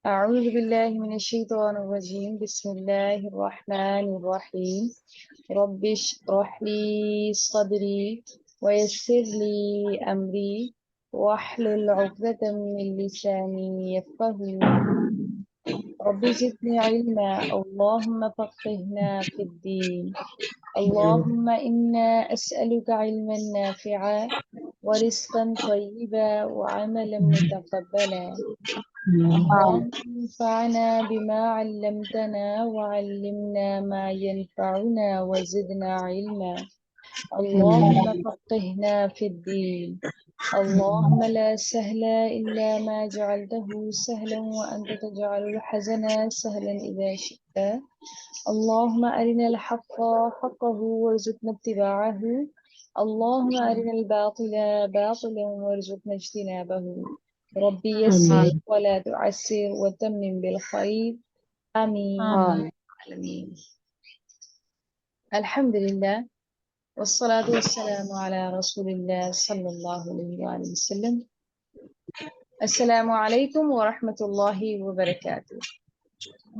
أعوذ بالله من الشيطان الرجيم. بسم الله الرحمن الرحيم. رب اشرح لي صدري ويسر لي أمري واحلل عقدة من لساني يفقه قولي. رب زدني علما، اللهم فقهنا في الدين. اللهم إنا أسألك علما نافعا ورزقا طيبا وعملا متقبلا. اللهم انفعنا بما علمتنا وعلمنا ما ينفعنا وزدنا علما. اللهم فقهنا في الدين. اللهم لا سهل إلا ما جعلته سهلا وأنت تجعل الحزن سهلا إذا شئت. اللهم أرنا الحق حقه وارزقنا اتباعه. اللهم أرنا الباطل باطلا وارزقنا اجتنابه. ربي يسر ولا تعسر وتمم بالخير. آمين يا رب العالمين. الحمد لله والصلاة والسلام على رسول الله صلى الله عليه وآله وسلم. السلام عليكم ورحمة الله وبركاته.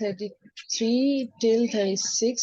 33 till 36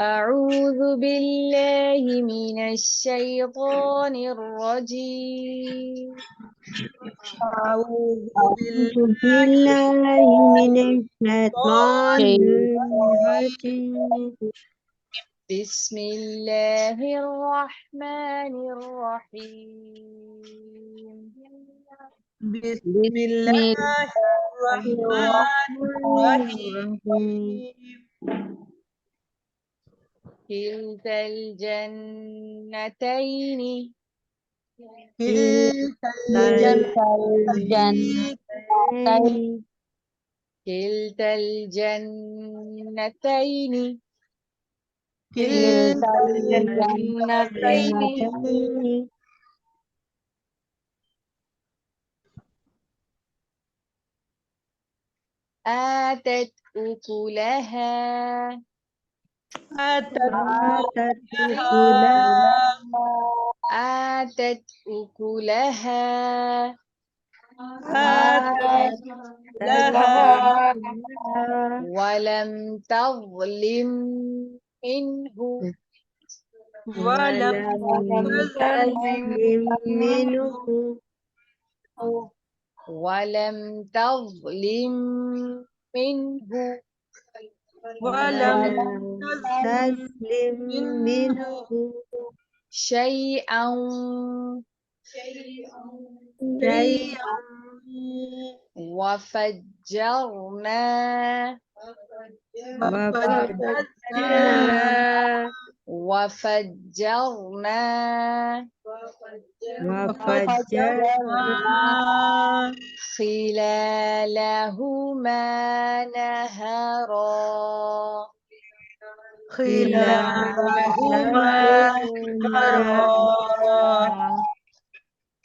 أعوذ بالله من الشيطان الرجيم. أعوذ أعوذ بالله من الشيطان الرجيم. بسم الله الرحمن الرحيم. بسم بسم الله الرحمن الله الرحيم. الرحيم كلتا الجنتين كلتا الجنتين كلتا الجنتين كلتا الجنتين آتت أكلها آتت آتت أكلها آتت أكلها آتت لها ولم تظلم منه ولم تظلم منه ولم تظلم منه ولم تظلم منه شيئا شيئا وفجرنا وفجرنا وفجرنا خلالهما نهرا خلالهما نهرا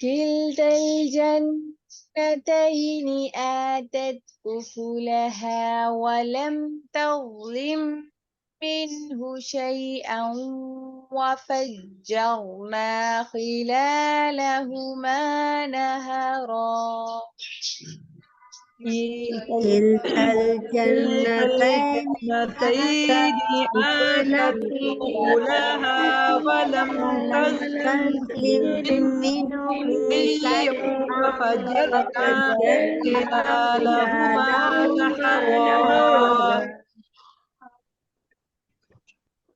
كلتا الجنتين آتت أكلها ولم تظلم منه شيئا وفجرنا خلالهما نهرا كلتا الجنتين الجنتين آتت أكلها ولم تظلم منه شيئا وفجرنا خلالهما نهرا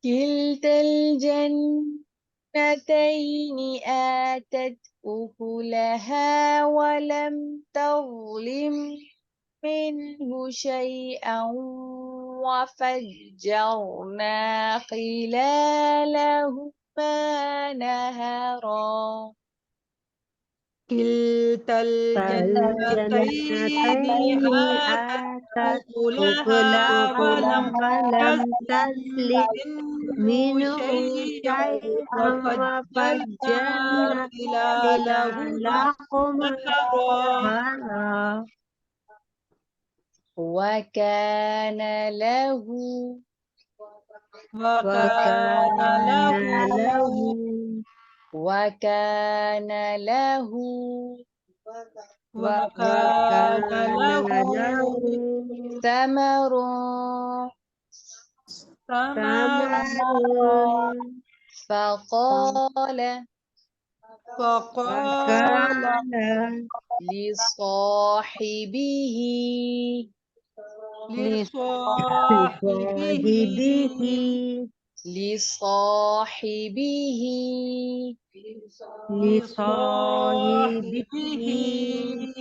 كلتا الجنتين آتت أكلها ولم تظلم منه شيئا وفجرنا خلالهما نهرا كلتا الجنتين آتت أكلها ولم تظلم منه شيئا وفجرنا خلالهما نهرا وكان له وكان له وكان له وكان له ثمر ثمر فقال فقال لصاحبه لصاحبه لصاحبه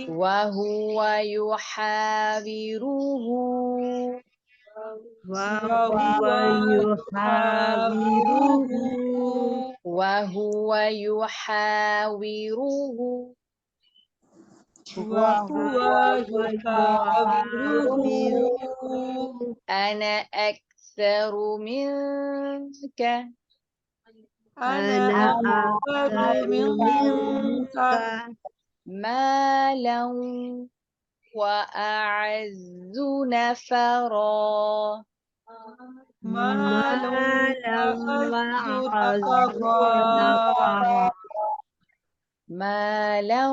وهو يحاوره وهو يحاوره أنا أكثر منك أنا أكثر منك مالا وأعز نفرا مالا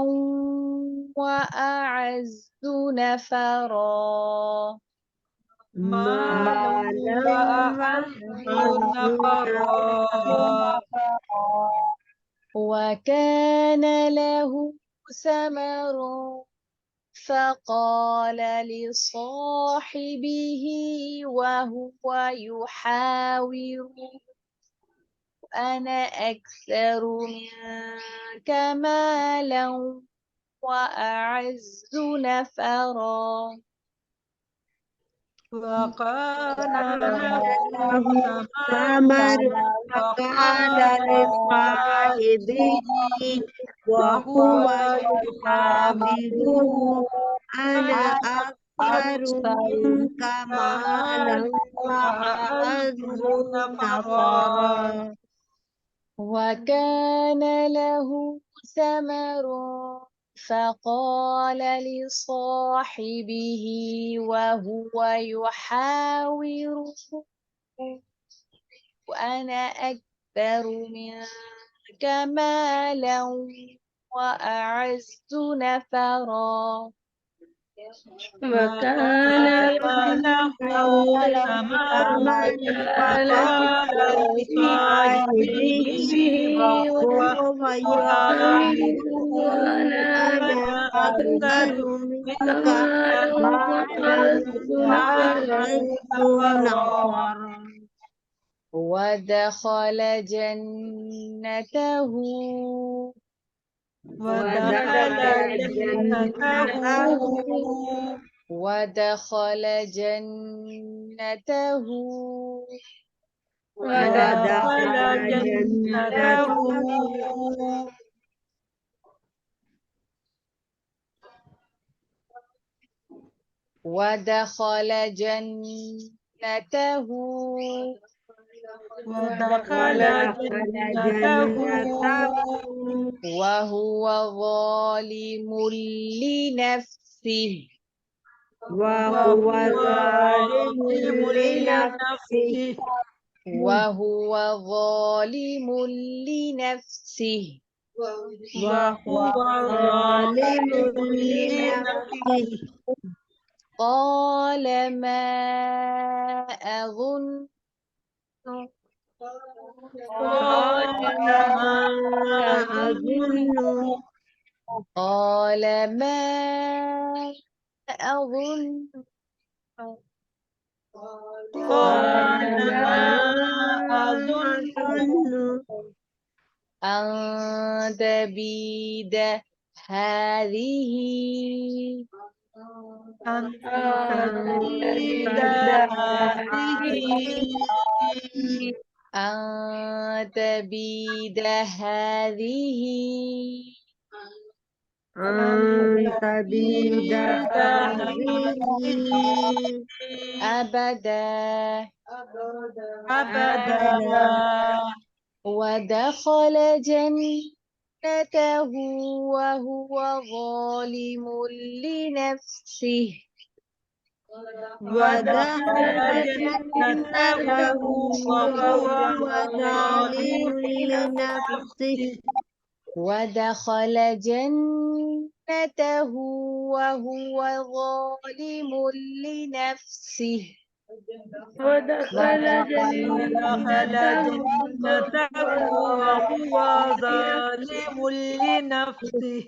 وأعز نفرا وكان له ثمر فقال لصاحبه وهو يحاوره أنا أكثر منك مالا وأعز نفرا وكان له ثمر فقال فقال لصاحبه وهو يحاوره أنا أكثر منك مالا وأعز نفرا وكان له ثمر فقال لصاحبه وهو يحاوره وأنا أكثر منك مالا وأعز نفرا وكان له ثمر فقال لصاحبه وهو يحاوره أنا أكثر منك مالا وأعز نفرا ودخل جنته ودخل جنته ودخل جنته ودخل جنته ودخل جنته ودخل جنته وهو ظالم لنفسه وهو ظالم لنفسه وهو ظالم لنفسه وهو ظالم لنفسه قال ما أظن قال ما أظن قال ما أظن قال ما أظن أن تبيد هذه أن تبيد هذه أن تبيد هذه أن تبيد هذه أبدا أبدا ودخل جنته وهو ظالم لنفسه ودخل جنته وهو ظالم لنفسه ودخل جنته وهو ظالم لنفسه ودخل جنته وهو ظالم لنفسه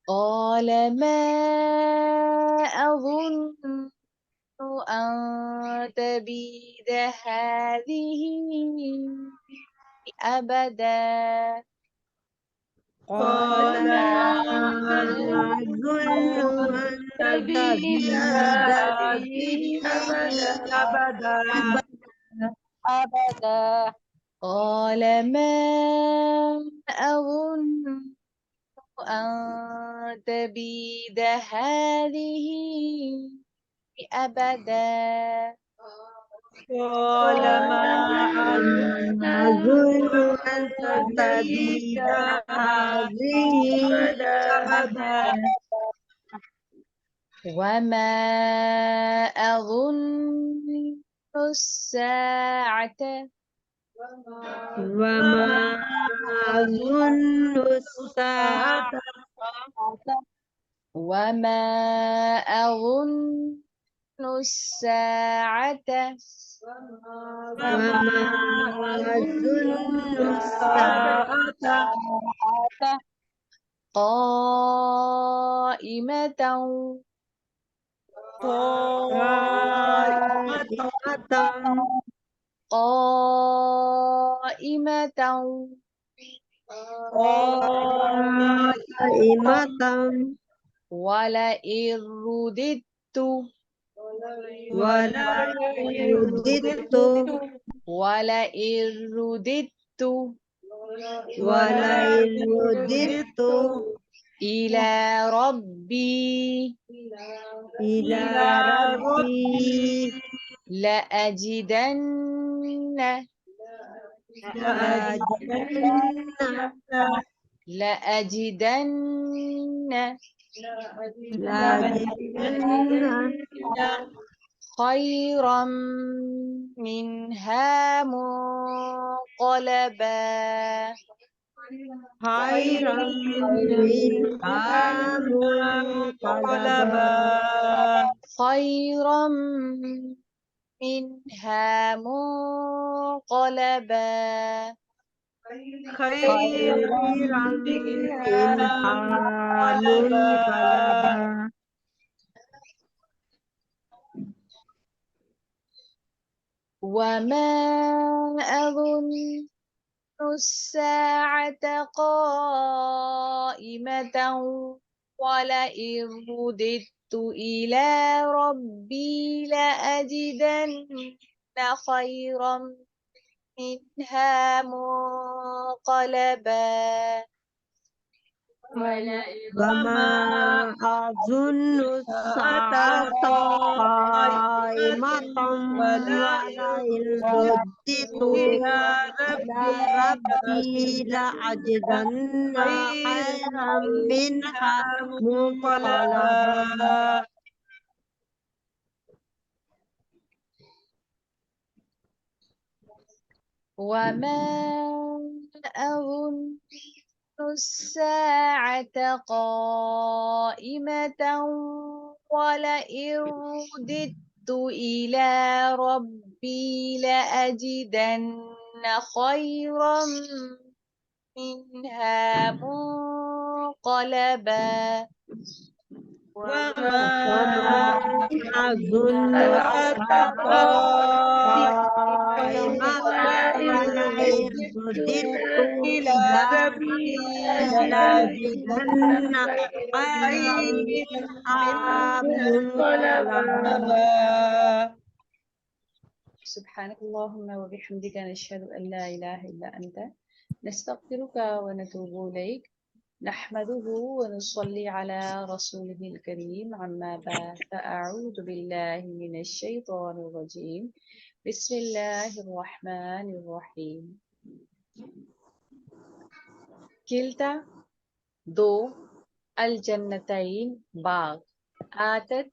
قال ما أظن أن تبيد هذه أبدا قال ما أظن أن تبيد هذه أبدا أبدا قال ما أظن أن تبيد هذه أبدا قال ما أظن أن تبيد هذه أبدا وما أظن الساعة وما أظن الساعة وما أظن الساعة وما أظن الساعة قائمة قائمة قائمة ولئن رددت ولئن رددت إلى ربي إلى ربي لأجدن خيرا منها منقلبا خيرا منها منقلبا خيرا منها منقلبا خيرا منها منقلبا وما أظن الساعة قائمة ولئن رددت إلى ربي لأجدن خيرا منها منقلبا وما أظن الساعة قائمة ولئن رددت إلى ربي لأجدن خيرا منها منقلبا وما أظن الساعة قائمة ولئن رددت إلى ربي لأجدن خيرا منها منقلبا وما أظن الساعة قائمة ولئن رددت إلى ربي لأجدن خيرا منها منقلبا سبحانك اللهم وبحمدك نشهد أن لا إله إلا أنت نستغفرك ونتوب إليك نحمده ونصلي على رسوله الكريم عما بعد فأعوذ بالله من الشيطان الرجيم بسم الله الرحمن الرحيم كلتا دو الجنتين باغ آتت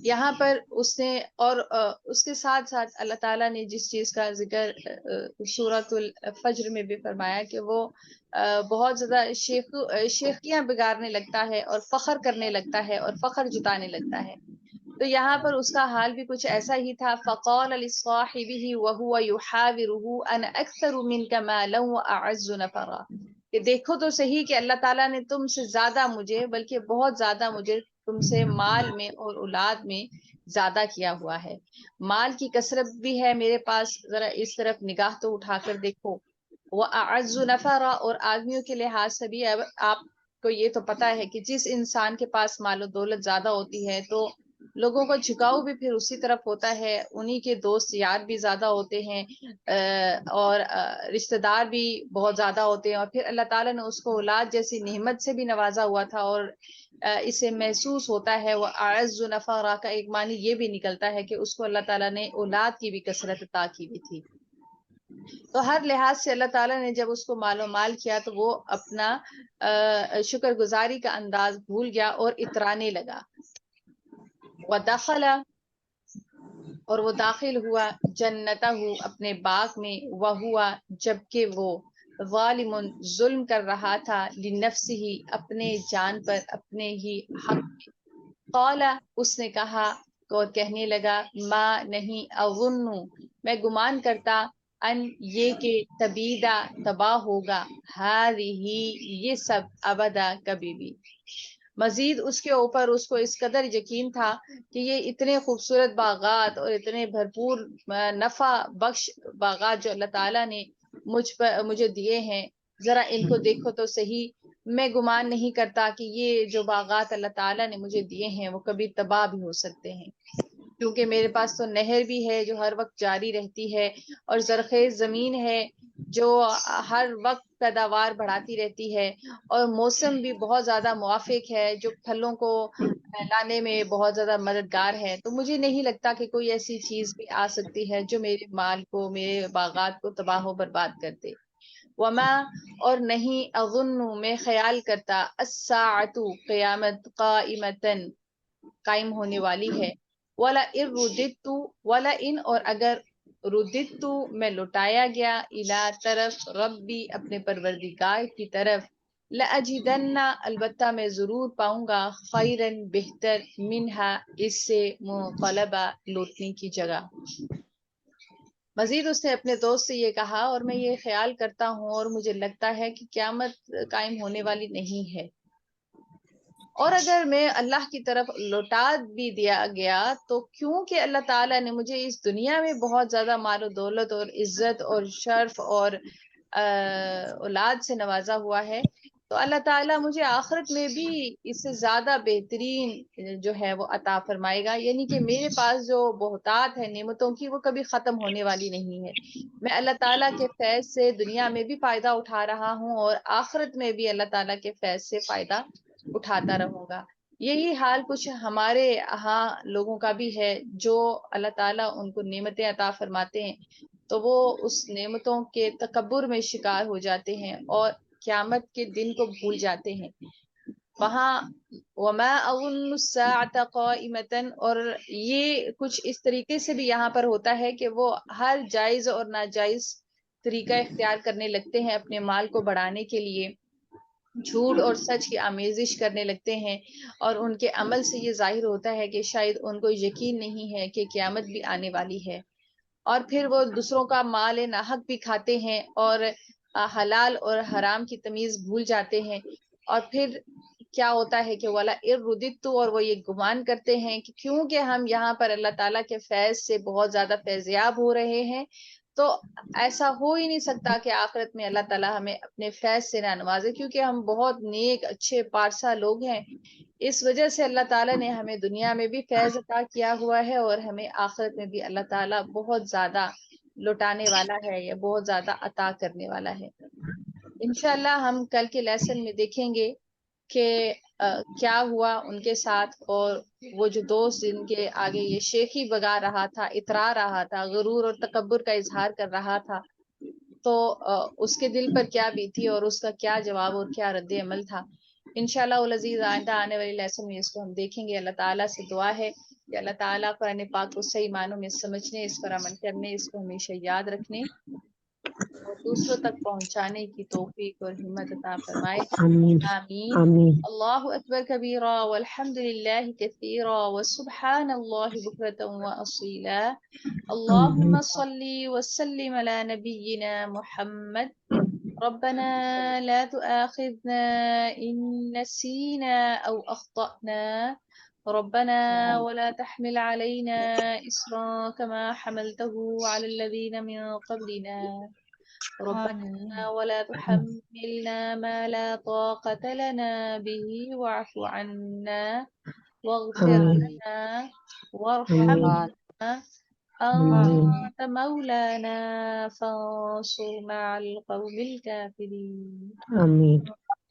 یہاں پر اس نے اور اس کے ساتھ ساتھ اللہ تعالیٰ نے جس چیز کا ذکر سورۃ الفجر میں بھی فرمایا کہ وہ بہت زیادہ شیخیاں بگاڑنے لگتا ہے اور فخر کرنے لگتا ہے اور فخر جتانے لگتا ہے. تو یہاں پر اس کا حال بھی کچھ ایسا ہی تھا. فقال لصاحبه وهو يحاوره انا اكثر منك مالا واعز نفرا، کہ دیکھو تو صحیح کہ اللہ تعالیٰ نے تم سے زیادہ مجھے، بلکہ بہت زیادہ مجھے تم سے مال میں اور اولاد میں زیادہ کیا ہوا ہے. مال کی کثرت بھی ہے میرے پاس، ذرا اس طرف نگاہ تو اٹھا کر دیکھو. وہ اعز نفرا، اور آدمیوں کے لحاظ سے بھی اب آپ کو یہ تو پتا ہے کہ جس انسان کے پاس مال و دولت زیادہ ہوتی ہے تو لوگوں کا جھکاؤ بھی پھر اسی طرف ہوتا ہے، انہی کے دوست یار بھی زیادہ ہوتے ہیں اور رشتہ دار بھی بہت زیادہ ہوتے ہیں. اور پھر اللہ تعالیٰ نے اس کو اولاد جیسی نعمت سے بھی نوازا ہوا تھا، اور اسے محسوس ہوتا ہے. وہ اعز نفرا کا ایک معنی یہ بھی نکلتا ہے کہ اس کو اللہ تعالیٰ نے اولاد کی بھی کثرت عطا کی ہوئی تھی. تو ہر لحاظ سے اللہ تعالیٰ نے جب اس کو مال و مال کیا تو وہ اپنا شکر گزاری کا انداز بھول گیا اور اترانے لگا. وَدَخَلَ، اور وہ داخل ہوا، جنتہ، اپنے باغ میں، وَهُوَ، جبکہ وہ، ظالم، ظلم کر رہا تھا، لنفسہ، اپنے جان پر، اپنے ہی حق میں. قال، اس نے کہا اور کہنے لگا، ما، نہیں، اظن، میں گمان کرتا، ان، یہ کہ، تبیدہ، تباہ ہوگا، ہذہ، یہ سب، ابدا، کبھی بھی. مزید اس کے اوپر اس کو اس قدر یقین تھا کہ یہ اتنے خوبصورت باغات اور اتنے بھرپور نفع بخش باغات جو اللہ تعالیٰ نے مجھے دیے ہیں، ذرا ان کو دیکھو تو صحیح. میں گمان نہیں کرتا کہ یہ جو باغات اللہ تعالیٰ نے مجھے دیے ہیں وہ کبھی تباہ بھی ہو سکتے ہیں، کیونکہ میرے پاس تو نہر بھی ہے جو ہر وقت جاری رہتی ہے، اور زرخیز زمین ہے جو ہر وقت پیداوار بڑھاتی رہتی ہے، اور موسم بھی بہت زیادہ موافق ہے جو پھلوں کو لانے میں بہت زیادہ مددگار ہے. تو مجھے نہیں لگتا کہ کوئی ایسی چیز بھی آ سکتی ہے جو میرے مال کو، میرے باغات کو تباہ و برباد کر دے. وما، اور نہیں، اظن، میں خیال کرتا، الساعۃ، قیامت، قائمتن، قائم ہونے والی ہے. ولا ان رددت، ولا ان، اور اگر، رددت، میں لوٹایا گیا، الی، طرف، ربی، اپنے پروردگار کی طرف، لاجدن، البتہ میں ضرور پاؤں گا، خیرن، بہتر، منہا، اس سے، منقلبہ، لوٹنے کی جگہ. مزید اس نے اپنے دوست سے یہ کہا، اور میں یہ خیال کرتا ہوں اور مجھے لگتا ہے کہ قیامت قائم ہونے والی نہیں ہے، اور اگر میں اللہ کی طرف لوٹا بھی دیا گیا تو کیونکہ اللہ تعالیٰ نے مجھے اس دنیا میں بہت زیادہ مال و دولت اور عزت اور شرف اور اولاد سے نوازا ہوا ہے، تو اللہ تعالیٰ مجھے آخرت میں بھی اس سے زیادہ بہترین جو ہے وہ عطا فرمائے گا. یعنی کہ میرے پاس جو بہتات ہے نعمتوں کی وہ کبھی ختم ہونے والی نہیں ہے. میں اللہ تعالیٰ کے فیض سے دنیا میں بھی فائدہ اٹھا رہا ہوں اور آخرت میں بھی اللہ تعالیٰ کے فیض سے فائدہ اٹھاتا رہوں گا. یہی حال کچھ ہمارے ہاں لوگوں کا بھی ہے، جو اللہ تعالیٰ ان کو نعمتیں عطا فرماتے ہیں تو وہ اس نعمتوں کے تکبر میں شکار ہو جاتے ہیں اور قیامت کے دن کو بھول جاتے ہیں. وہاں وما اظن الساعة قائمة، اور یہ کچھ اس طریقے سے بھی یہاں پر ہوتا ہے کہ وہ ہر جائز اور ناجائز طریقہ اختیار کرنے لگتے ہیں اپنے مال کو بڑھانے کے لیے، جھوٹ اور سچ کی آمیزش کرنے لگتے ہیں، اور ان کے عمل سے یہ ظاہر ہوتا ہے کہ شاید ان کو یقین نہیں ہے کہ قیامت بھی آنے والی ہے. اور پھر وہ دوسروں کا مال ناحق بھی کھاتے ہیں اور حلال اور حرام کی تمیز بھول جاتے ہیں. اور پھر کیا ہوتا ہے کہ ولا رددت، اور وہ یہ گمان کرتے ہیں کہ کیونکہ ہم یہاں پر اللہ تعالیٰ کے فیض سے بہت زیادہ فیضیاب ہو رہے ہیں تو ایسا ہو ہی نہیں سکتا کہ آخرت میں اللہ تعالیٰ ہمیں اپنے فیض سے نہ نوازے، کیونکہ ہم بہت نیک، اچھے، پارسا لوگ ہیں. اس وجہ سے اللہ تعالیٰ نے ہمیں دنیا میں بھی فیض عطا کیا ہوا ہے اور ہمیں آخرت میں بھی اللہ تعالیٰ بہت زیادہ لوٹانے والا ہے یا بہت زیادہ عطا کرنے والا ہے. انشاءاللہ ہم کل کے لیسن میں دیکھیں گے کہ کیا ہوا ان کے ساتھ، اور وہ جو دوست جن کے آگے یہ شیخی بگا رہا تھا، اترا رہا تھا، غرور اور تکبر کا اظہار کر رہا تھا، تو اس کے دل پر کیا بیتی اور اس کا کیا جواب اور کیا رد عمل تھا. انشاءاللہ العزیز آئندہ آنے والی لیسن میں اس کو ہم دیکھیں گے. اللہ تعالیٰ سے دعا ہے یا اللہ تعالیٰ قرآن پاک کو صحیح معنوں میں سمجھنے، اس پر عمل کرنے، اس کو ہمیشہ یاد رکھنے اور دوسروں تک پہنچانے کی توفیق اور ہمت عطا فرمائے. آمین آمین. آمین. اللہ اکبر کبیرا والحمد للہ کثیرا وسبحان اللہ بکرۃ واصیلا. اللہم صلی وسلم علی نبینا محمد. ربنا لا تؤاخذنا إن نسينا أو أخطأنا. ربنا ولا تحمل علينا إصرا كما حملته على الذين من قبلنا. ربنا ولا تحملنا ما لا طاقة لنا به واعف عنا واغفر لنا وارحمنا أنت مولانا فانصرنا على القوم الكافرين. آمین.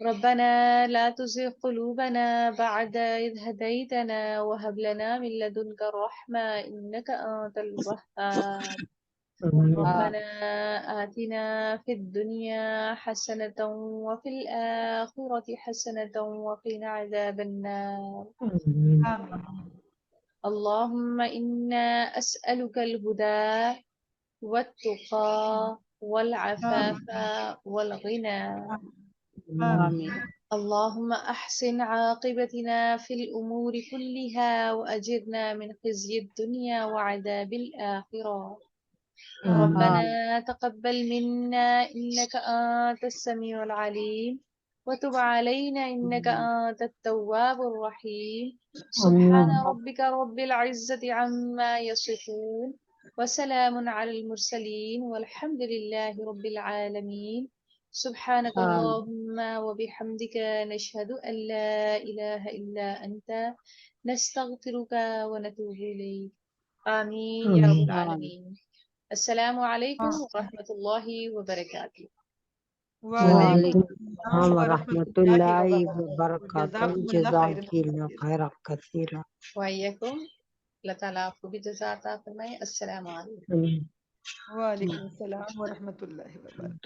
ربنا لا تزغ قلوبنا بعد إذ هديتنا وهب لنا من لدنك الرحمة إنك أنت الوهاب. ربنا آتنا في الدنيا حسنة وفي الآخرة حسنة وقنا عذاب النار. اللهم إنا أسألك الهدى والتقى والعفاف والغنى. اللهم أحسن عاقبتنا في الأمور كلها وأجرنا من خزي الدنيا وعذاب الآخرة. ربنا تقبل منا إنك أنت السميع العليم وتب علينا إنك أنت التواب الرحيم. سبحان ربك رب العزة عما يصفون وسلام على المرسلين والحمد لله رب العالمين. سبحانك اللهم وبحمدك نشهد أن لا إله إلا أنت نستغفرك ونتوب إليك. آمين يا رب العالمين. السلام علیکم ورحمۃ اللہ وبرکاتہ. وعلیکم السلام ورحمۃ اللہ وبرکاتہ. جزاک اللہ خیر کثیرا. وعلیکم. اللہ تعالیٰ آپ کو بھی جزا عطا فرمائے. السلام علیکم. آمین. وعلیکم السلام ورحمۃ اللہ وبرکاتہ.